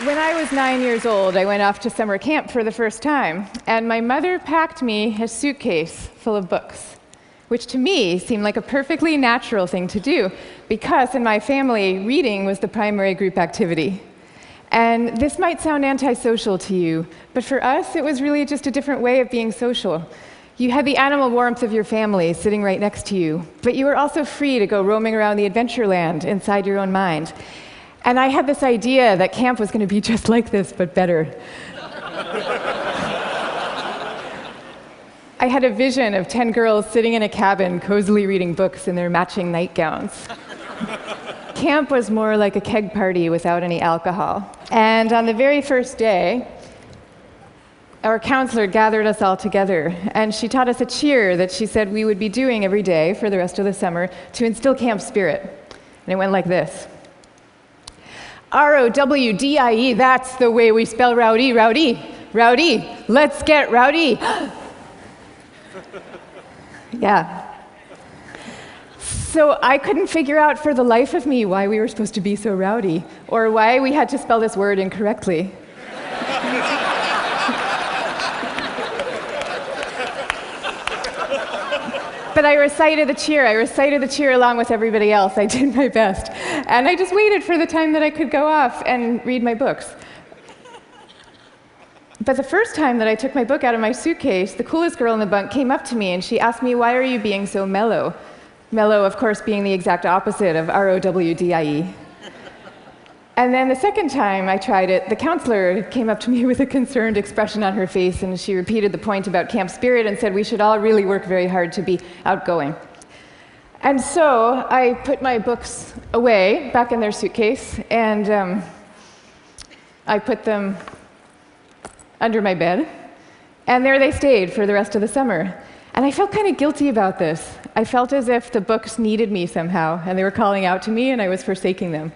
When I was 9 years old, I went off to summer camp for the first time, and my mother packed me a suitcase full of books, which to me seemed like a perfectly natural thing to do, because in my family, reading was the primary group activity. And this might sound antisocial to you, but for us, it was really just a different way of being social. You had the animal warmth of your family sitting right next to you, but you were also free to go roaming around the adventure land inside your own mind. And I had this idea that camp was going to be just like this, but better. I had a vision of 10 girls sitting in a cabin, cozily reading books in their matching nightgowns. Camp was more like a keg party without any alcohol. And on the very first day, our counselor gathered us all together, and she taught us a cheer that she said we would be doing every day for the rest of the summer to instill camp spirit. And it went like this. R-O-W-D-I-E, that's the way we spell rowdy, rowdy, rowdy. Let's get rowdy. Yeah. So I couldn't figure out for the life of me why we were supposed to be so rowdy, or why we had to spell this word incorrectly. But I recited the cheer. I recited the cheer along with everybody else. I did my best. And I just waited for the time that I could go off and read my books. But the first time that I took my book out of my suitcase, the coolest girl in the bunk came up to me and she asked me, "Why are you being so mellow?" Mellow, of course, being the exact opposite of R-O-W-D-I-E. And then the second time I tried it, the counselor came up to me with a concerned expression on her face, and she repeated the point about camp spirit and said we should all really work very hard to be outgoing. And so I put my books away, back in their suitcase, and I put them under my bed, and there they stayed for the rest of the summer. And I felt kind of guilty about this. I felt as if the books needed me somehow, and they were calling out to me, and I was forsaking them.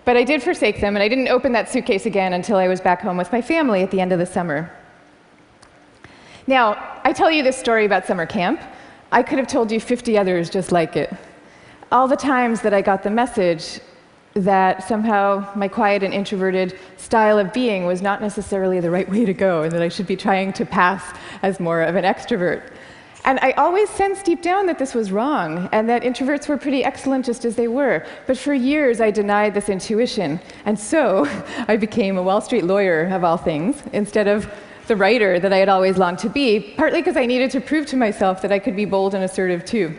But I did forsake them, and I didn't open that suitcase again until I was back home with my family at the end of the summer. Now, I tell you this story about summer camp. I could have told you 50 others just like it. All the times that I got the message that somehow my quiet and introverted style of being was not necessarily the right way to go, and that I should be trying to pass as more of an extrovert. And I always sensed deep down that this was wrong, and that introverts were pretty excellent just as they were. But for years, I denied this intuition. And so I became a Wall Street lawyer, of all things, instead of the writer that I had always longed to be, partly because I needed to prove to myself that I could be bold and assertive too.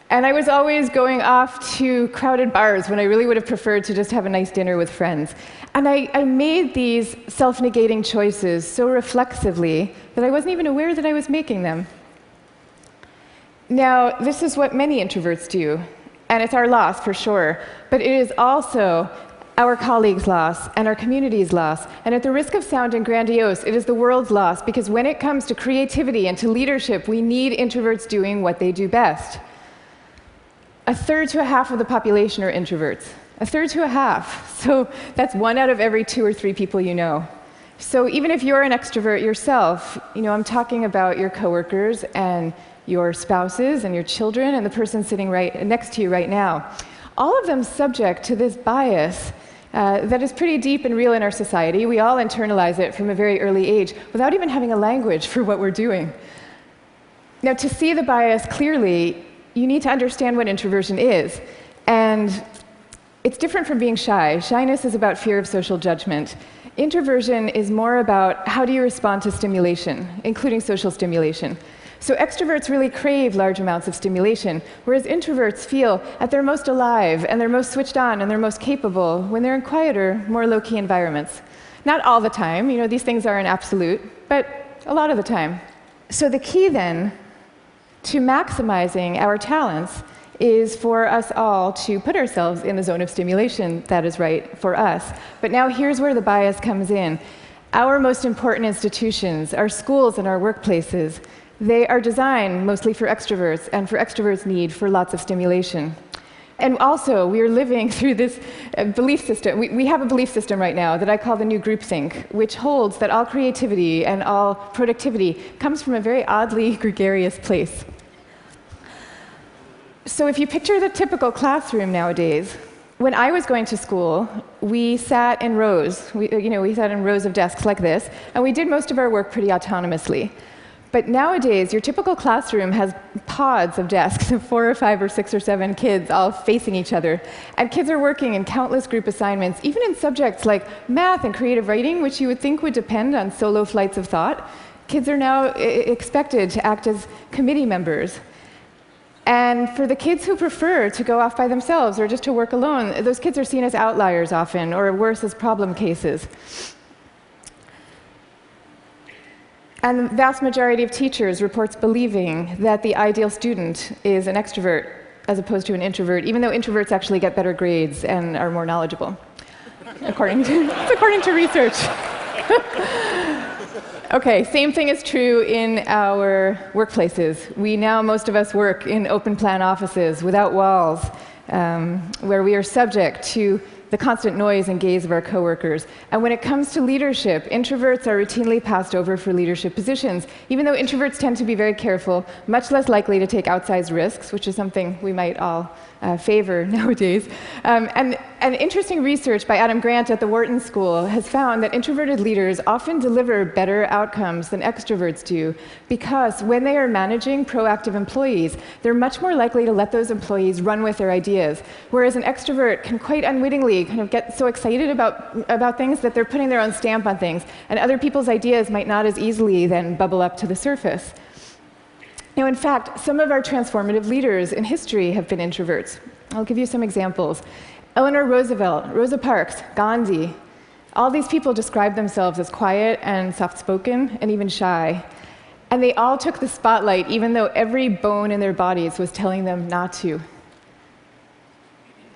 And I was always going off to crowded bars when I really would have preferred to just have a nice dinner with friends. And I made these self-negating choices so reflexively that I wasn't even aware that I was making them. Now, this is what many introverts do, and it's our loss for sure, but it is also our colleagues' loss and our community's loss, and at the risk of sounding grandiose, it is the world's loss, because when it comes to creativity and to leadership, we need introverts doing what they do best. A third to a half of the population are introverts. A third to a half. So that's 1 out of every 2 or 3 people you know. So even if you're an extrovert yourself, I'm talking about your coworkers and your spouses and your children and the person sitting right next to you right now. All of them subject to this bias that is pretty deep and real in our society. We all internalize it from a very early age without even having a language for what we're doing. Now, to see the bias clearly, you need to understand what introversion is. And it's different from being shy. Shyness is about fear of social judgment. Introversion is more about how do you respond to stimulation, including social stimulation. So extroverts really crave large amounts of stimulation, whereas introverts feel at their most alive and they're most switched on and they're most capable when they're in quieter, more low-key environments. Not all the time, these things are an absolute, but a lot of the time. So the key then to maximizing our talents is for us all to put ourselves in the zone of stimulation that is right for us. But now here's where the bias comes in. Our most important institutions, our schools and our workplaces, they are designed mostly for extroverts, and for extroverts' need for lots of stimulation. And also, we are living through this belief system. We have a belief system right now that I call the new groupthink, which holds that all creativity and all productivity comes from a very oddly gregarious place. So if you picture the typical classroom nowadays, When I was going to school, we sat in rows. We sat in rows of desks like this, and we did most of our work pretty autonomously. But nowadays, your typical classroom has pods of desks of 4 or 5 or 6 or 7 kids all facing each other. And kids are working in countless group assignments, even in subjects like math and creative writing, which you would think would depend on solo flights of thought. Kids are now expected to act as committee members. And for the kids who prefer to go off by themselves or just to work alone, those kids are seen as outliers often, or worse, as problem cases. And the vast majority of teachers reports believing that the ideal student is an extrovert as opposed to an introvert, even though introverts actually get better grades and are more knowledgeable, according to research. Okay, same thing is true in our workplaces. Most of us work in open plan offices without walls, where we are subject to the constant noise and gaze of our coworkers. And when it comes to leadership, introverts are routinely passed over for leadership positions, even though introverts tend to be very careful, much less likely to take outsized risks, which is something we might all favor nowadays. And interesting research by Adam Grant at the Wharton School has found that introverted leaders often deliver better outcomes than extroverts do, because when they are managing proactive employees, they're much more likely to let those employees run with their ideas, whereas an extrovert can quite unwittingly kind of get so excited about things that they're putting their own stamp on things, and other people's ideas might not as easily then bubble up to the surface. Now, in fact, some of our transformative leaders in history have been introverts. I'll give you some examples. Eleanor Roosevelt, Rosa Parks, Gandhi, all these people describe themselves as quiet and soft-spoken and even shy. And they all took the spotlight, even though every bone in their bodies was telling them not to.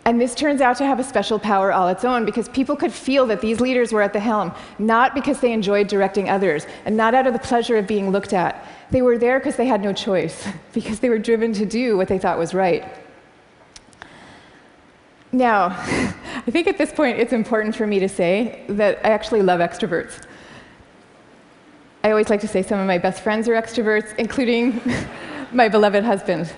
And this turns out to have a special power all its own, because people could feel that these leaders were at the helm, not because they enjoyed directing others, and not out of the pleasure of being looked at. They were there because they had no choice, because they were driven to do what they thought was right. Now, I think at this point it's important for me to say that I actually love extroverts. I always like to say some of my best friends are extroverts, including my beloved husband.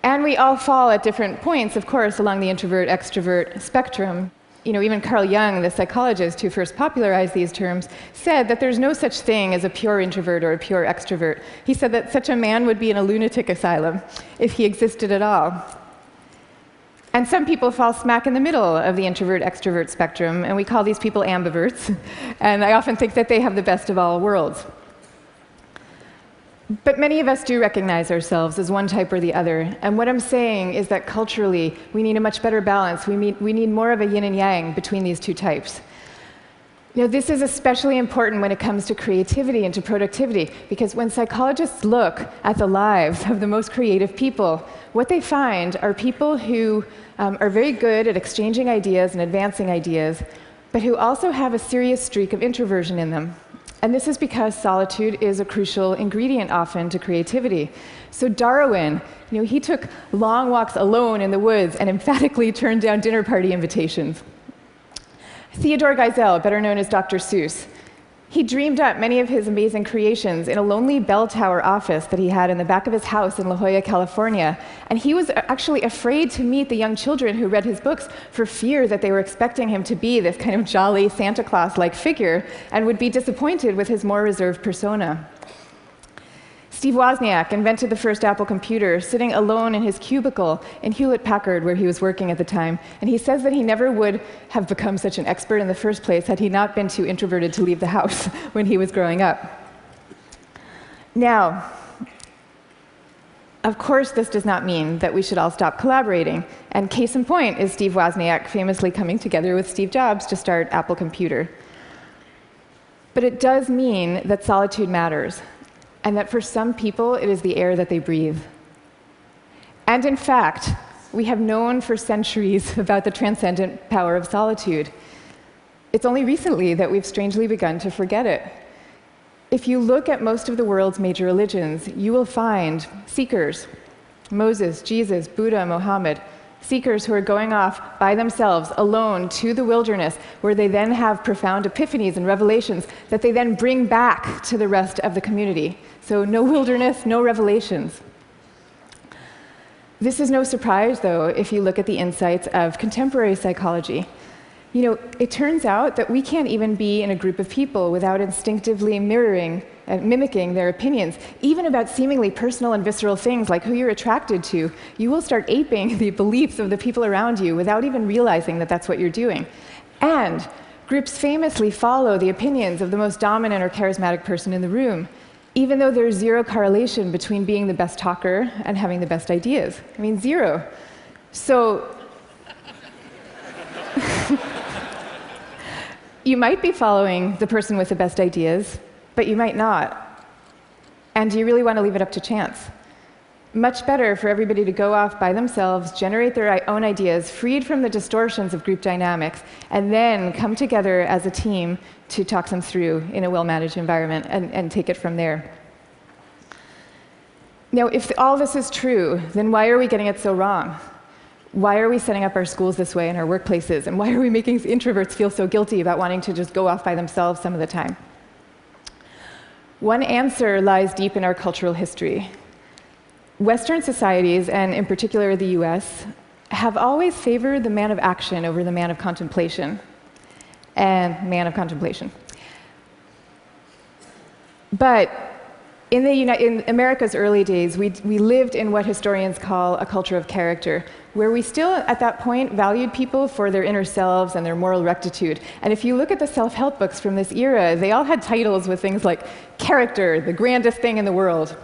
And we all fall at different points, of course, along the introvert-extrovert spectrum. Even Carl Jung, the psychologist who first popularized these terms, said that there's no such thing as a pure introvert or a pure extrovert. He said that such a man would be in a lunatic asylum if he existed at all. And some people fall smack in the middle of the introvert-extrovert spectrum, and we call these people ambiverts. And I often think that they have the best of all worlds. But many of us do recognize ourselves as one type or the other. And what I'm saying is that culturally, we need a much better balance. We need more of a yin and yang between these two types. This is especially important when it comes to creativity and to productivity, because when psychologists look at the lives of the most creative people, what they find are people who are very good at exchanging ideas and advancing ideas, but who also have a serious streak of introversion in them. And this is because solitude is a crucial ingredient often to creativity. So Darwin, he took long walks alone in the woods and emphatically turned down dinner party invitations. Theodore Geisel, better known as Dr. Seuss, he dreamed up many of his amazing creations in a lonely bell tower office that he had in the back of his house in La Jolla, California. And he was actually afraid to meet the young children who read his books for fear that they were expecting him to be this kind of jolly Santa Claus-like figure and would be disappointed with his more reserved persona. Steve Wozniak invented the first Apple computer sitting alone in his cubicle in Hewlett-Packard, where he was working at the time. And he says that he never would have become such an expert in the first place had he not been too introverted to leave the house when he was growing up. Now, of course, this does not mean that we should all stop collaborating. And case in point is Steve Wozniak famously coming together with Steve Jobs to start Apple Computer. But it does mean that solitude matters, and that for some people, it is the air that they breathe. And in fact, we have known for centuries about the transcendent power of solitude. It's only recently that we've strangely begun to forget it. If you look at most of the world's major religions, you will find seekers, Moses, Jesus, Buddha, Mohammed, seekers who are going off by themselves, alone, to the wilderness, where they then have profound epiphanies and revelations that they then bring back to the rest of the community. So no wilderness, no revelations. This is no surprise, though, if you look at the insights of contemporary psychology. You know, it turns out that we can't even be in a group of people without instinctively mimicking their opinions, even about seemingly personal and visceral things like who you're attracted to. You will start aping the beliefs of the people around you without even realizing that that's what you're doing. And groups famously follow the opinions of the most dominant or charismatic person in the room, even though there's zero correlation between being the best talker and having the best ideas. I mean, zero. So you might be following the person with the best ideas, but you might not. And do you really want to leave it up to chance? Much better for everybody to go off by themselves, generate their own ideas, freed from the distortions of group dynamics, and then come together as a team to talk them through in a well-managed environment and take it from there. Now, if all this is true, then why are we getting it so wrong? Why are we setting up our schools this way and our workplaces? And why are we making introverts feel so guilty about wanting to just go off by themselves some of the time? One answer lies deep in our cultural history. Western societies, and in particular the US, have always favored the man of action over the man of contemplation. But in America's early days, we lived in what historians call a culture of character, where we still, at that point, valued people for their inner selves and their moral rectitude. And if you look at the self-help books from this era, they all had titles with things like character, the grandest thing in the world.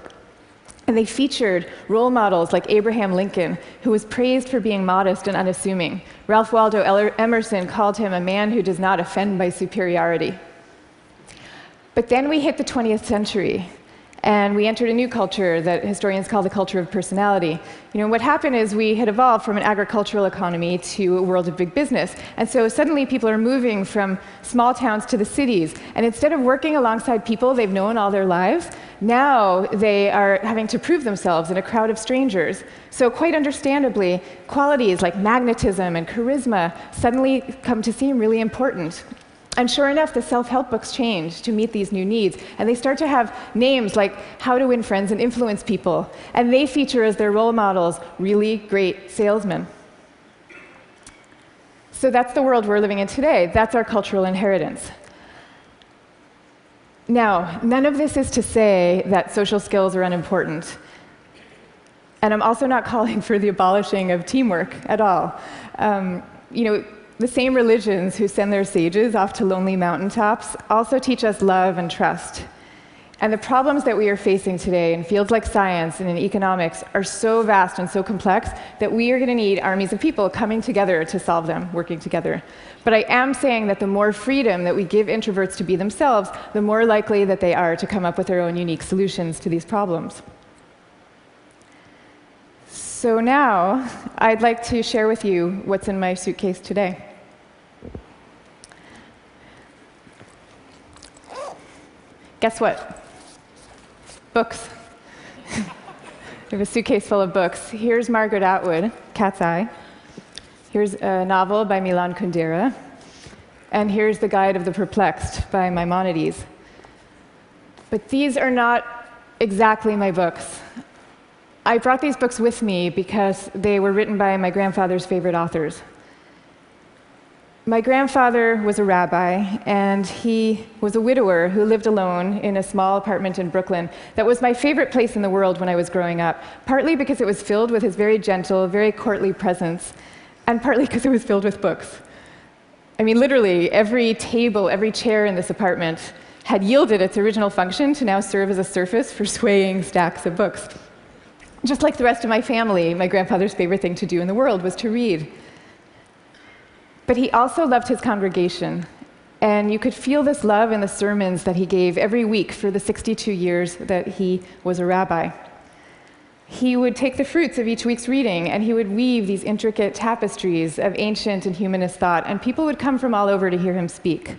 And they featured role models like Abraham Lincoln, who was praised for being modest and unassuming. Ralph Waldo Emerson called him a man who does not offend by superiority. But then we hit the 20th century, and we entered a new culture that historians call the culture of personality. You know, what happened is we had evolved from an agricultural economy to a world of big business. And so suddenly people are moving from small towns to the cities. And instead of working alongside people they've known all their lives, now they are having to prove themselves in a crowd of strangers. So quite understandably, qualities like magnetism and charisma suddenly come to seem really important. And sure enough, the self-help books change to meet these new needs. And they start to have names like How to Win Friends and Influence People. And they feature as their role models really great salesmen. So that's the world we're living in today. That's our cultural inheritance. Now, none of this is to say that social skills are unimportant. And I'm also not calling for the abolishing of teamwork at all. The same religions who send their sages off to lonely mountaintops also teach us love and trust. And the problems that we are facing today in fields like science and in economics are so vast and so complex that we are going to need armies of people coming together to solve them, working together. But I am saying that the more freedom that we give introverts to be themselves, the more likely that they are to come up with their own unique solutions to these problems. So now, I'd like to share with you what's in my suitcase today. Guess what? Books. I have a suitcase full of books. Here's Margaret Atwood, Cat's Eye. Here's a novel by Milan Kundera. And here's The Guide of the Perplexed by Maimonides. But these are not exactly my books. I brought these books with me because they were written by my grandfather's favorite authors. My grandfather was a rabbi, and he was a widower who lived alone in a small apartment in Brooklyn that was my favorite place in the world when I was growing up, partly because it was filled with his very gentle, very courtly presence, and partly because it was filled with books. I mean, literally, every table, every chair in this apartment had yielded its original function to now serve as a surface for swaying stacks of books. Just like the rest of my family, my grandfather's favorite thing to do in the world was to read. But he also loved his congregation, and you could feel this love in the sermons that he gave every week for the 62 years that he was a rabbi. He would take the fruits of each week's reading, and he would weave these intricate tapestries of ancient and humanist thought, and people would come from all over to hear him speak.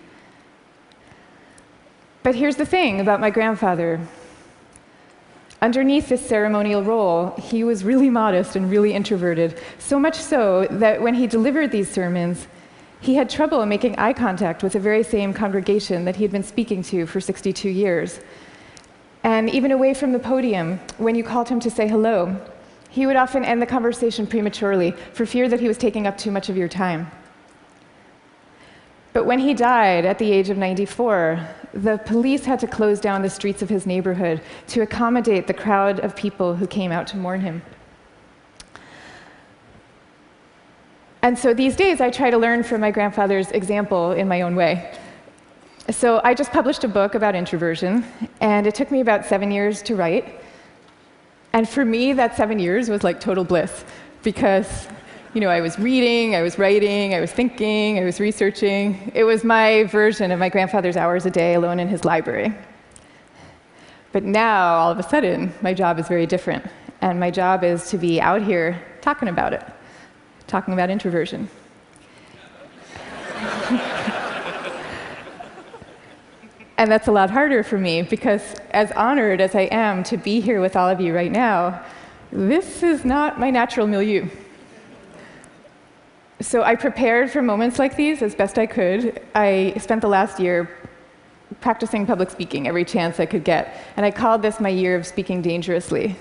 But here's the thing about my grandfather. Underneath this ceremonial role, he was really modest and really introverted, so much so that when he delivered these sermons, he had trouble making eye contact with the very same congregation that he had been speaking to for 62 years. And even away from the podium, when you called him to say hello, He would often end the conversation prematurely for fear that he was taking up too much of your time. But when he died at the age of 94, the police had to close down the streets of his neighborhood to accommodate the crowd of people who came out to mourn him. And so these days, I try to learn from my grandfather's example in my own way. So I just published a book about introversion, and it took me about 7 years to write. And for me, that 7 years was like total bliss, because I was reading, I was writing, I was thinking, I was researching. It was my version of my grandfather's hours a day alone in his library. But now, all of a sudden, my job is very different. And my job is to be out here talking about it, talking about introversion. And that's a lot harder for me, because as honored as I am to be here with all of you right now, this is not my natural milieu. So I prepared for moments like these as best I could. I spent the last year practicing public speaking every chance I could get, and I called this my year of speaking dangerously.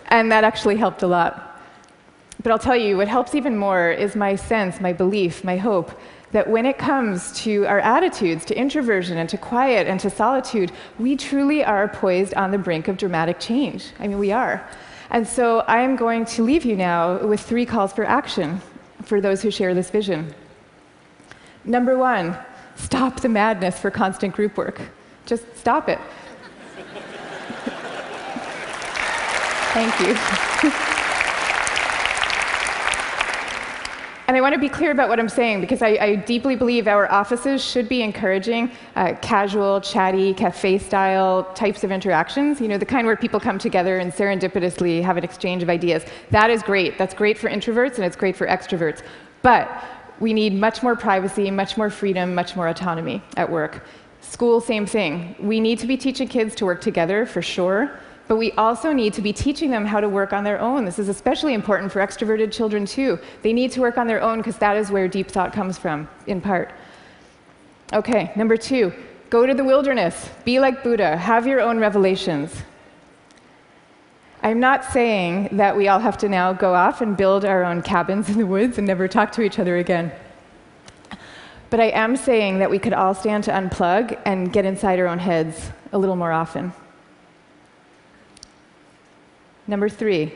And that actually helped a lot. But I'll tell you, what helps even more is my sense, my belief, my hope, that when it comes to our attitudes to introversion and to quiet and to solitude, we truly are poised on the brink of dramatic change. I mean, we are. And so I am going to leave you now with 3 calls for action for those who share this vision. Number 1, stop the madness for constant group work. Just stop it. Thank you. And I want to be clear about what I'm saying, because I deeply believe our offices should be encouraging casual, chatty, cafe-style types of interactions, the kind where people come together and serendipitously have an exchange of ideas. That is great. That's great for introverts, and it's great for extroverts. But we need much more privacy, much more freedom, much more autonomy at work. School, same thing. We need to be teaching kids to work together, for sure. But we also need to be teaching them how to work on their own. This is especially important for extroverted children, too. They need to work on their own, because that is where deep thought comes from, in part. Okay, number 2, go to the wilderness. Be like Buddha. Have your own revelations. I'm not saying that we all have to now go off and build our own cabins in the woods and never talk to each other again. But I am saying that we could all stand to unplug and get inside our own heads a little more often. Number 3,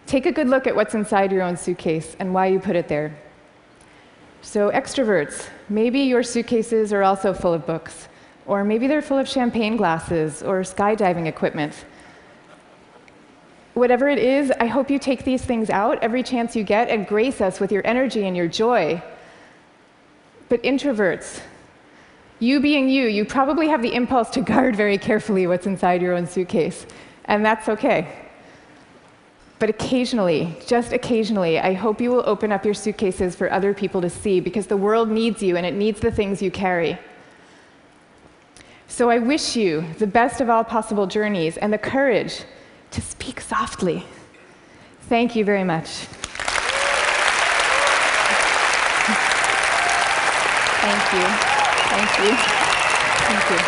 take a good look at what's inside your own suitcase and why you put it there. So extroverts, maybe your suitcases are also full of books, or maybe they're full of champagne glasses or skydiving equipment. Whatever it is, I hope you take these things out every chance you get and grace us with your energy and your joy. But introverts, you being you probably have the impulse to guard very carefully what's inside your own suitcase. And that's okay. But occasionally, just occasionally, I hope you will open up your suitcases for other people to see, because the world needs you and it needs the things you carry. So I wish you the best of all possible journeys and the courage to speak softly. Thank you very much. Thank you. Thank you. Thank you.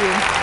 Thank you.